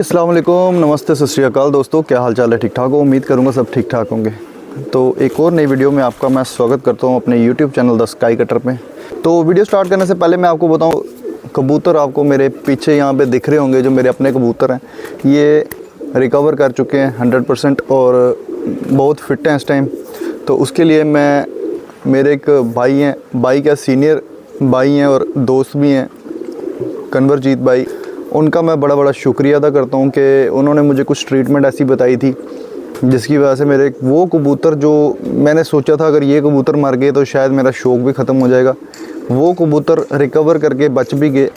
अस्सलाम वालेकुम, नमस्ते, सत श्री अकाल दोस्तों, क्या हाल चाल है? ठीक ठाक हो? उम्मीद करूँगा सब ठीक ठाक होंगे। तो एक और नई वीडियो में आपका मैं स्वागत करता हूँ अपने YouTube channel the sky cutter पे। तो वीडियो स्टार्ट करने से पहले मैं आपको बताऊँ, कबूतर आपको मेरे पीछे यहाँ पे दिख रहे होंगे, जो मेरे अपने कबूतर हैं, ये रिकवर कर चुके हैं 100% और बहुत फिट हैं इस टाइम। तो उसके लिए मैं, मेरे एक भाई हैं, भाई क्या सीनियर भाई हैं और दोस्त भी हैं, कन्वरजीत भाई, उनका मैं बड़ा शुक्रिया अदा करता हूँ कि उन्होंने मुझे कुछ ट्रीटमेंट ऐसी बताई थी जिसकी वजह से मेरे वो कबूतर, जो मैंने सोचा था अगर ये कबूतर मर गए तो शायद मेरा शौक़ भी ख़त्म हो जाएगा, वो कबूतर रिकवर करके बच भी गए।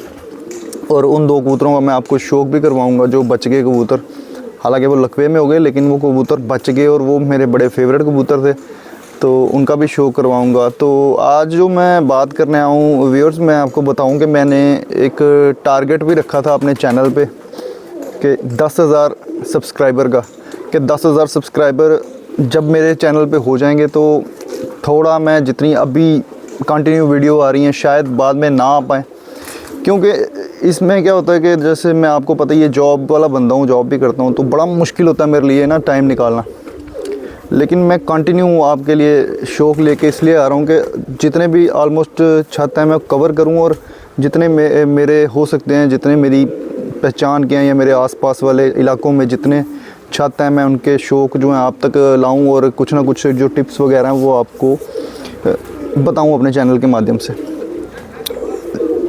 और उन दो कबूतरों का मैं आपको शौक़ भी करवाऊँगा जो बच गए कबूतर। हालांकि वो लकवे में हो गए लेकिन वो कबूतर बच गए और वो मेरे बड़े फेवरेट कबूतर थे, तो उनका भी शौक़ करवाऊँगा। तो आज जो मैं बात करने आया हूँ व्यूअर्स, मैं आपको बताऊँ कि मैंने एक टारगेट भी रखा था अपने चैनल पे कि 10,000 सब्सक्राइबर का, कि 10,000 सब्सक्राइबर जब मेरे चैनल पे हो जाएंगे तो थोड़ा मैं जितनी अभी कंटिन्यू वीडियो आ रही हैं शायद बाद में ना आ पाएँ, क्योंकि इसमें क्या होता है कि जैसे मैं, आपको पता ही है, जॉब वाला बंदा हूँ, जॉब भी करता हूँ, तो बड़ा मुश्किल होता है मेरे लिए ना टाइम निकालना। लेकिन मैं कंटिन्यू आपके लिए शौक़ लेके इसलिए आ रहा हूँ कि जितने भी ऑलमोस्ट छत हैं मैं कवर करूँ, और जितने मेरे हो सकते हैं, जितने मेरी पहचान के हैं या मेरे आसपास वाले इलाकों में जितने छत हैं, मैं उनके शौक़ जो हैं आप तक लाऊं और कुछ ना कुछ जो टिप्स वगैरह हैं वो आपको बताऊं अपने चैनल के माध्यम से।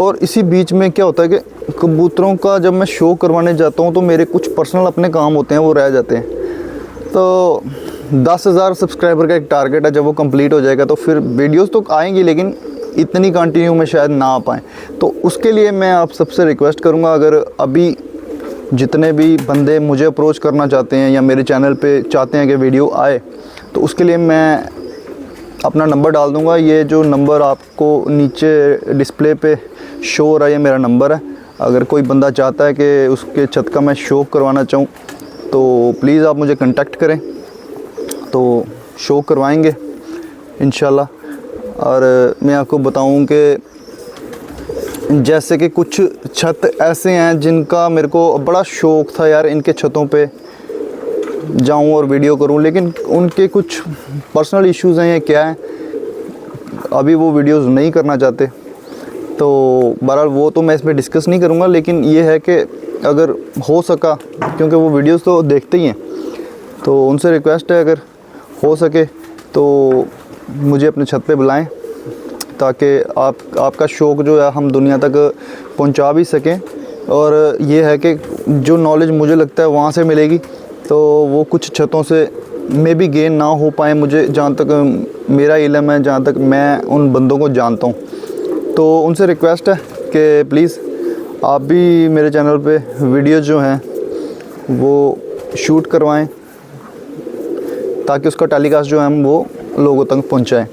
और इसी बीच में क्या होता है कि कबूतरों का जब मैं शौक़ करवाने जाता हूं तो मेरे कुछ पर्सनल अपने काम होते हैं वो रह जाते हैं। तो 10,000 सब्सक्राइबर का एक टारगेट है, जब वो कंप्लीट हो जाएगा तो फिर वीडियोस तो आएंगी लेकिन इतनी कंटिन्यू में शायद ना आ पाएँ। तो उसके लिए मैं आप सबसे रिक्वेस्ट करूँगा, अगर अभी जितने भी बंदे मुझे अप्रोच करना चाहते हैं या मेरे चैनल पे चाहते हैं कि वीडियो आए, तो उसके लिए मैं अपना नंबर डाल दूँगा। ये जो नंबर आपको नीचे डिस्प्ले पे शो हो रहा है, ये मेरा नंबर है। अगर कोई बंदा चाहता है कि उसके छत का मैं शौक़ करवाना चाहूँ तो प्लीज़ आप मुझे कांटेक्ट करें, तो शो करवाएंगे इंशाल्लाह। और मैं आपको बताऊं कि जैसे कि कुछ छत ऐसे हैं जिनका मेरे को बड़ा शौक़ था यार, इनके छतों पे जाऊं और वीडियो करूं, लेकिन उनके कुछ पर्सनल इश्यूज़ हैं या क्या है, अभी वो वीडियोस नहीं करना चाहते। तो बहरहाल वो तो मैं इसमें डिस्कस नहीं करूंगा, लेकिन ये है कि अगर हो सका, क्योंकि वो वीडियोस तो देखते ही हैं, तो उनसे रिक्वेस्ट है अगर हो सके तो मुझे अपने छत पे बुलाएं, ताकि आपका शौक़ जो है हम दुनिया तक पहुंचा भी सकें। और ये है कि जो नॉलेज मुझे लगता है वहाँ से मिलेगी, तो वो कुछ छतों से मे भी गेन ना हो पाए, मुझे जहाँ तक मेरा इल्म है, जहाँ तक मैं उन बंदों को जानता हूँ। तो उनसे रिक्वेस्ट है कि प्लीज़ आप भी मेरे चैनल पे वीडियो जो हैं वो शूट करवाएं, ताकि उसका टेलीकास्ट जो है हम वो लोगों तक पहुंचाएं।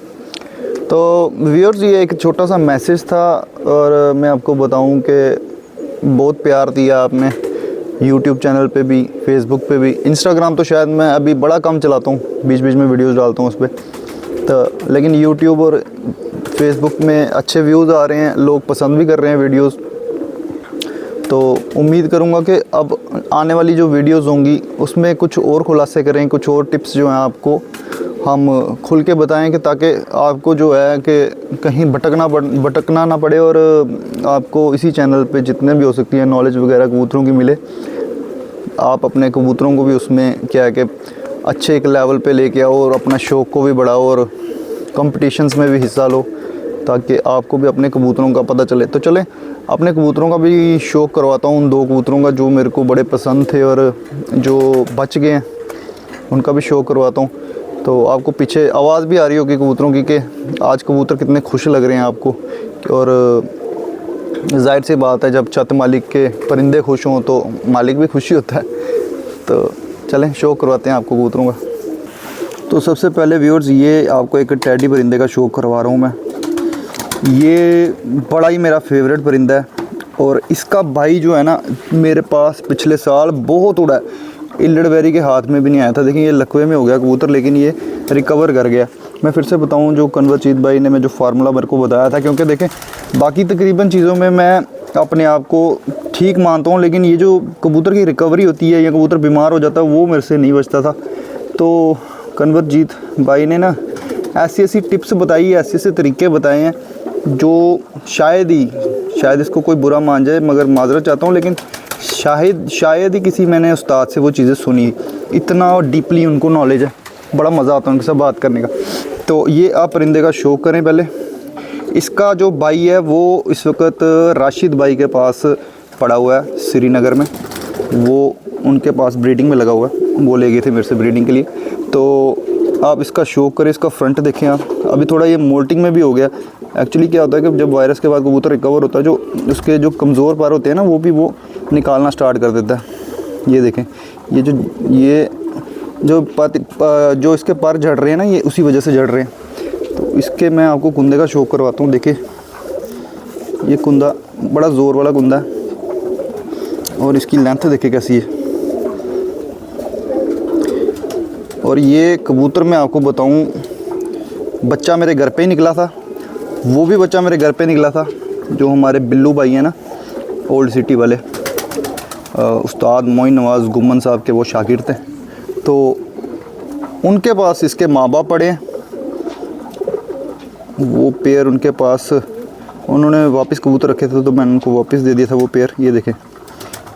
तो व्यूअर्स, ये एक छोटा सा मैसेज था, और मैं आपको बताऊं कि बहुत प्यार दिया आपने यूट्यूब चैनल पे भी, फेसबुक पे भी। इंस्टाग्राम तो शायद मैं अभी बड़ा कम चलाता हूँ, बीच बीच में वीडियोस डालता हूँ उस पर, तो लेकिन यूट्यूब और फेसबुक में अच्छे व्यूज़ आ रहे हैं, लोग पसंद भी कर रहे हैं वीडियोस। तो उम्मीद करूँगा कि अब आने वाली जो वीडियोस होंगी उसमें कुछ और खुलासे करें, कुछ और टिप्स जो हैं आपको हम खुल के बताएं, कि ताकि आपको जो है कि कहीं भटकना ना पड़े, और आपको इसी चैनल पे जितने भी हो सकती है नॉलेज वगैरह कबूतरों की मिले। आप अपने कबूतरों को भी उसमें क्या है कि अच्छे एक लेवल पे लेके आओ, और अपना शौक़ को भी बढ़ाओ, और कंपटीशंस में भी हिस्सा लो, ताकि आपको भी अपने कबूतरों का पता चले। तो चलें, अपने कबूतरों का भी शौक़ करवाता हूँ, उन दो कबूतरों का जो मेरे को बड़े पसंद थे और जो बच गए हैं, उनका भी शौक़ करवाता हूँ। तो आपको पीछे आवाज़ भी आ रही होगी कबूतरों की कि आज कबूतर कितने खुश लग रहे हैं आपको, और जाहिर सी बात है, जब छत मालिक के परिंदे खुश हों तो मालिक भी खुशी होता है। तो चलें, शौक़ करवाते हैं आपको कबूतरों का। तो सबसे पहले व्यूअर्स, ये आपको एक टेडी परिंदे का शौक़ करवा रहा हूँ मैं। ये बड़ा ही मेरा फेवरेट परिंदा है, और इसका भाई जो है ना मेरे पास पिछले साल बहुत उड़ा है, इल्लड़वेरी के हाथ में भी नहीं आया था। देखिए ये लकवे में हो गया कबूतर, लेकिन ये रिकवर कर गया। मैं फिर से बताऊं, जो कन्वरजीत भाई ने मैं जो फार्मूला मेरे को बताया था, क्योंकि देखें बाकी तकरीबन चीज़ों में मैं अपने आप को ठीक मानता हूँ, लेकिन ये जो कबूतर की रिकवरी होती है या कबूतर बीमार हो जाता है वो मेरे से नहीं बचता था। तो कंवरजीत भाई ने ना ऐसी ऐसी टिप्स बताई, ऐसे ऐसे तरीके बताए हैं जो शायद इसको कोई बुरा मान जाए, मगर माजरत चाहता हूँ, लेकिन शायद ही किसी मैंने उस्ताद से वो चीज़ें सुनी। इतना डीपली उनको नॉलेज है, बड़ा मज़ा आता है उनके साथ बात करने का। तो ये आप परिंदे का शौक़ करें पहले। इसका जो भाई है वो इस वक्त राशिद भाई के पास पड़ा हुआ है श्रीनगर में, वो उनके पास ब्रीडिंग में लगा हुआ है, वो ले गए थे मेरे से ब्रीडिंग के लिए। तो आप इसका शौक़ करें। इसका फ्रंट देखें आप, अभी थोड़ा ये मोल्टिंग में भी हो गया। एक्चुअली क्या होता है कि जब वायरस के बाद कबूतर रिकवर होता है, जो उसके जो कमज़ोर पर होते हैं ना, वो निकालना स्टार्ट कर देता है। ये देखें, ये जो इसके पर झड़ रहे हैं ना, ये उसी वजह से झड़ रहे हैं। तो इसके मैं आपको कुंदे का शौक़ करवाता हूँ। देखिए ये कुंदा बड़ा ज़ोर वाला कुंदा है, और इसकी लेंथ देखिए कैसी है। और ये कबूतर मैं आपको बताऊँ, बच्चा मेरे घर पे ही निकला था, वो भी बच्चा मेरे घर पे निकला था जो हमारे बिल्लू भाई हैं ना, ओल्ड सिटी वाले, उस्ताद मोइन नवाज़ गुम्मन साहब के वो शागिर्द थे। तो उनके पास इसके माँ बाप पड़े हैं, वो पेयर उनके पास उन्होंने वापस कबूतर रखे थे, तो मैंने उनको वापस दे दिया था वो पेयर। ये देखें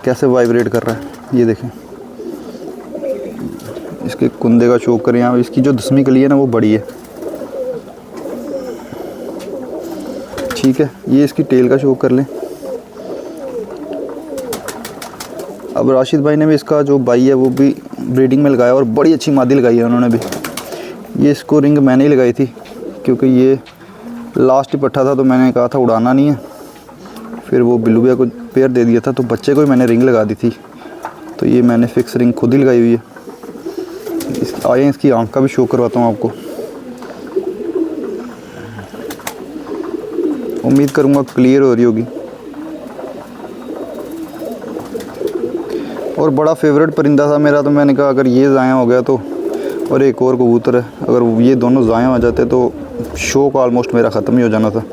कैसे वाइब्रेट कर रहा है, ये देखें। इसके कुंदे का शौक़ करें यहाँ। इसकी जो 10वीं कली है ना, वो बड़ी है, ठीक है। ये इसकी टेल का शौक़ कर लें। अब राशिद भाई ने भी इसका जो भाई है वो भी ब्रीडिंग में लगाया, और बड़ी अच्छी मादी लगाई है उन्होंने भी। ये इसको रिंग मैंने ही लगाई थी, क्योंकि ये लास्ट ही पट्ठा था, तो मैंने कहा था उड़ाना नहीं है। फिर वो बिल्लू भैया को पेयर दे दिया था, तो बच्चे को ही मैंने रिंग लगा दी थी। तो ये मैंने फिक्स रिंग खुद ही लगाई हुई है। आइए इसकी आँख का भी शो करवाता हूँ आपको। उम्मीद करूँगा क्लियर हो रही होगी। और बड़ा फेवरेट परिंदा था मेरा, तो मैंने कहा अगर ये ज़ाया हो गया तो, और एक और कबूतर है, अगर ये दोनों ज़ाया हो जाते तो शौक़ ऑलमोस्ट मेरा ख़त्म ही हो जाना था।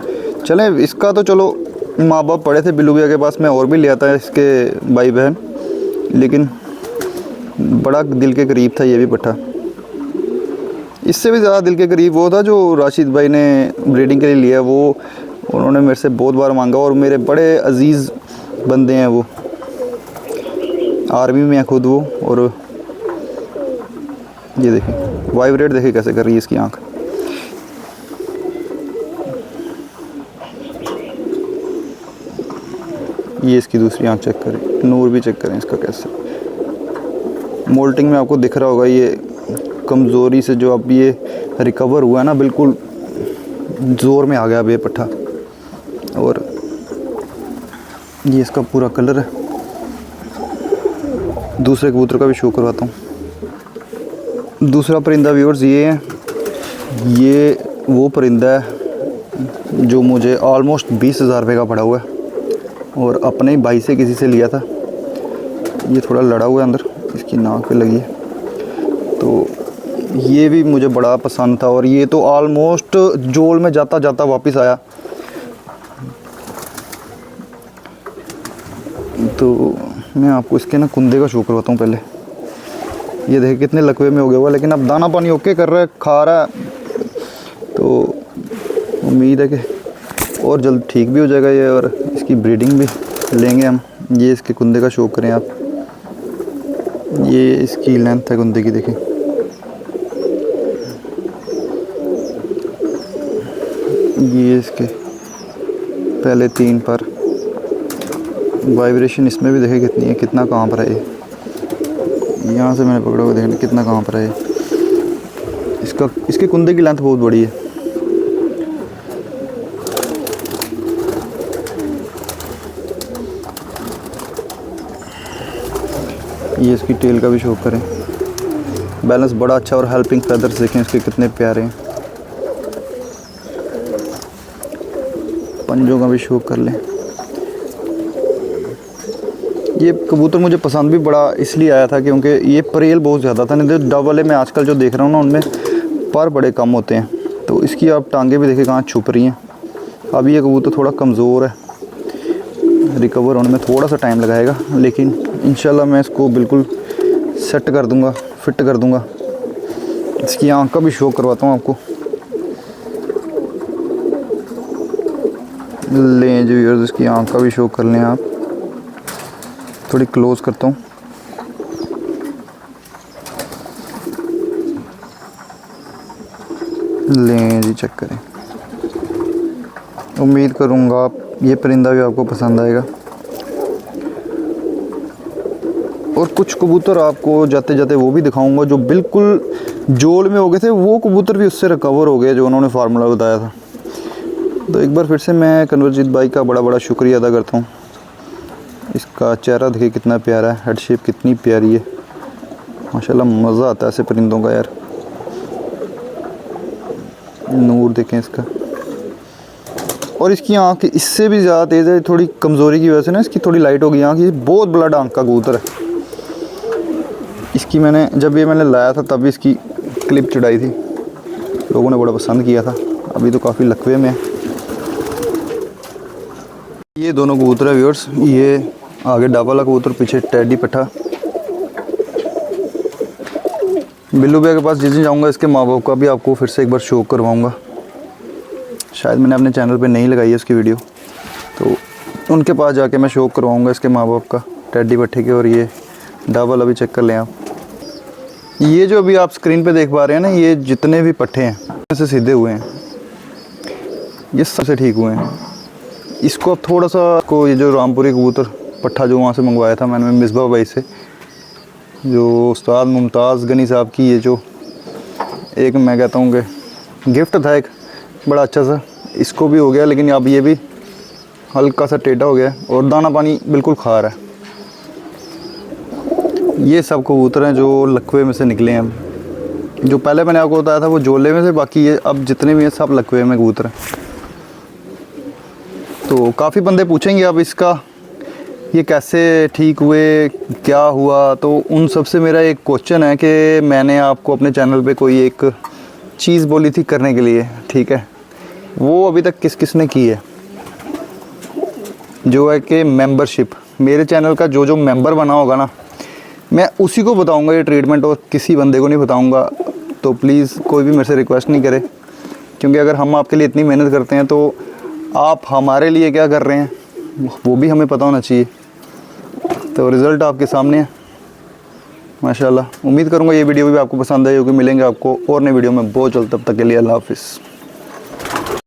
चलें, इसका तो चलो माँ बाप पड़े थे बिल्लू भैया के पास, मैं और भी ले आता है इसके भाई बहन, लेकिन बड़ा दिल के करीब था ये भी पट्ठा। इससे भी ज़्यादा दिल के करीब वो था जो राशिद भाई ने ब्रीडिंग के लिए लिया। वो उन्होंने मेरे से बहुत बार मांगा, और मेरे बड़े अजीज़ बंदे हैं वो, आर्मी में है खुद वो। और ये देखिए वाइब्रेट देखिए कैसे कर रही है इसकी आँख। ये इसकी दूसरी आँख चेक करें, नूर भी चेक करें इसका कैसे। मोल्टिंग में आपको दिख रहा होगा ये कमज़ोरी से जो अब ये रिकवर हुआ है ना, बिल्कुल ज़ोर में आ गया अब ये पट्ठा। और ये इसका पूरा कलर है। दूसरे कबूतर का भी शो करवाता हूँ। दूसरा परिंदा व्यूअर्स ये है, ये वो परिंदा है जो मुझे ऑलमोस्ट 20,000 रुपये का पड़ा हुआ है, और अपने ही भाई से किसी से लिया था। ये थोड़ा लड़ा हुआ है अंदर, इसकी नाक पे लगी है। तो ये भी मुझे बड़ा पसंद था, और ये तो ऑलमोस्ट जोल में जाता जाता वापस आया। तो मैं आपको इसके ना कुंदे का शो करवाता हूँ पहले। ये देखिए कितने लकवे में हो गया हुआ, लेकिन अब दाना पानी ओके कर रहा है, खा रहा है, तो उम्मीद है कि और जल्द ठीक भी हो जाएगा ये, और इसकी ब्रीडिंग भी लेंगे हम। ये इसके कुंदे का शो करें आप। ये इसकी लेंथ है कुंदे की, देखें। ये इसके पहले 3 पर वाइब्रेशन इसमें भी देखें कितनी है, कितना कांप रहा है। यहाँ से मैंने पकड़ा हुआ, देखने कितना कांप रहा है। इसके कुंदे की लेंथ बहुत बड़ी है। ये इसकी टेल का भी शो करें, बैलेंस बड़ा अच्छा, और हेल्पिंग फेदर्स देखें इसके कितने प्यारे हैं। पंजों का भी शो कर लें। ये कबूतर मुझे पसंद भी बड़ा इसलिए आया था क्योंकि ये परेल बहुत ज़्यादा था। नहीं तो डब वाले मैं आजकल जो देख रहा हूँ ना, उनमें पर बड़े कम होते हैं। तो इसकी आप टांगे भी देखें कहाँ छुप रही हैं। अभी ये कबूतर थोड़ा कमज़ोर है, रिकवर होने में थोड़ा सा टाइम लगाएगा, लेकिन इंशाल्लाह मैं इसको बिल्कुल सेट कर दूंगा, फिट कर दूंगा। इसकी आँख का भी शो करवाता हूँ आपको। लें जो व्यूअर्स, इसकी आँख का भी शो कर लें आप। थोड़ी क्लोज करता हूँ। लें जी, चेक करें। उम्मीद करूँगा ये परिंदा भी आपको पसंद आएगा। और कुछ कबूतर आपको जाते जाते वो भी दिखाऊंगा जो बिल्कुल जोल में हो गए थे, वो कबूतर भी उससे रिकवर हो गए जो उन्होंने फार्मूला बताया था। तो एक बार फिर से मैं कन्वरजीत भाई का बड़ा बड़ा शुक्रिया अदा करता हूँ। इसका चेहरा देखिए कितना प्यारा है, हेड शेप कितनी प्यारी है, माशाल्लाह मज़ा आता है ऐसे परिंदों का यार। नूर देखें इसका, और इसकी आँख इससे भी ज़्यादा तेज़ है। थोड़ी कमज़ोरी की वजह से ना इसकी थोड़ी लाइट हो गई आँख। ये बहुत बड़ा आँख का कबूतर है। इसकी जब मैंने लाया था तभी इसकी क्लिप चढ़ाई थी, लोगों ने बड़ा पसंद किया था। अभी तो काफ़ी लकवे में है। ये दोनों कबूतर है व्यूअर्स, ये आगे डाबा वाला कबूतर, पीछे टेडी पट्ठा। बिल्लू भैया के पास जिस दिन जाऊँगा इसके माँ बाप का भी आपको फिर से एक बार शो करवाऊँगा। शायद मैंने अपने चैनल पे नहीं लगाई है इसकी वीडियो, तो उनके पास जाके मैं शो करवाऊँगा इसके माँ बाप का, टेडी पट्ठे के। और ये डाबा वाला भी चेक कर लें आप। ये जो अभी आप स्क्रीन पे देख पा रहे हैं ना, ये जितने भी पट्ठे हैं से सीधे हुए हैं, ये सबसे ठीक हुए हैं। इसको अब थोड़ा सा को ये जो रामपुरी कबूतर पट्ठा जो वहाँ से मंगवाया था मैंने मिसबा भाई से, जो उस्ताद मुमताज़ गनी साहब की, ये जो एक मैं कहता हूँ कि गिफ्ट था एक बड़ा अच्छा सा, इसको भी हो गया। लेकिन अब ये भी हल्का सा टेढ़ा हो गया और दाना पानी बिल्कुल खा रहा है। ये सब कबूतर हैं जो लकवे में से निकले हैं। जो पहले मैंने आपको बताया था वो जोले में से, बाकी ये अब जितने भी हैं सब लकवे में कबूतर हैं। तो काफ़ी बंदे पूछेंगे अब इसका ये कैसे ठीक हुए, क्या हुआ। तो उन सब से मेरा एक क्वेश्चन है कि मैंने आपको अपने चैनल पे कोई एक चीज़ बोली थी करने के लिए, ठीक है, वो अभी तक किस किस ने की है, जो है कि मेंबरशिप। मेरे चैनल का जो जो मेंबर बना होगा ना, मैं उसी को बताऊंगा ये ट्रीटमेंट, और किसी बंदे को नहीं बताऊंगा। तो प्लीज़ कोई भी मेरे से रिक्वेस्ट नहीं करे, क्योंकि अगर हम आपके लिए इतनी मेहनत करते हैं तो आप हमारे लिए क्या कर रहे हैं वो भी हमें पता होना चाहिए। तो रिज़ल्ट आपके सामने है माशाल्लाह। उम्मीद करूँगा ये वीडियो भी आपको पसंद आई होगी। मिलेंगे आपको और नई वीडियो में बहुत जल्द, तब तक के लिए अल्लाह हाफ़िज़।